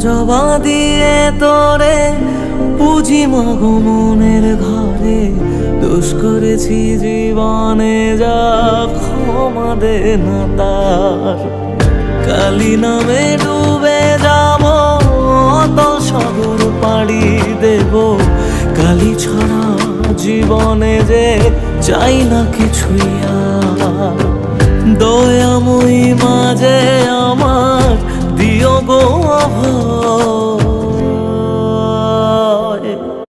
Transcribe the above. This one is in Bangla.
জবা দিয়ে তোরে পুজি মাগো মনের ঘরে, দোষ করেছি জীবনে যা ক্ষমা দে না তার। কালী নামে ডুবে যাব অতল সাগর পাড়ি দেব, কালী ছাড়া জীবনে যে চাই না কিছুই আর। দয়াময়ী মাঝে আমার দিও গো অভয়,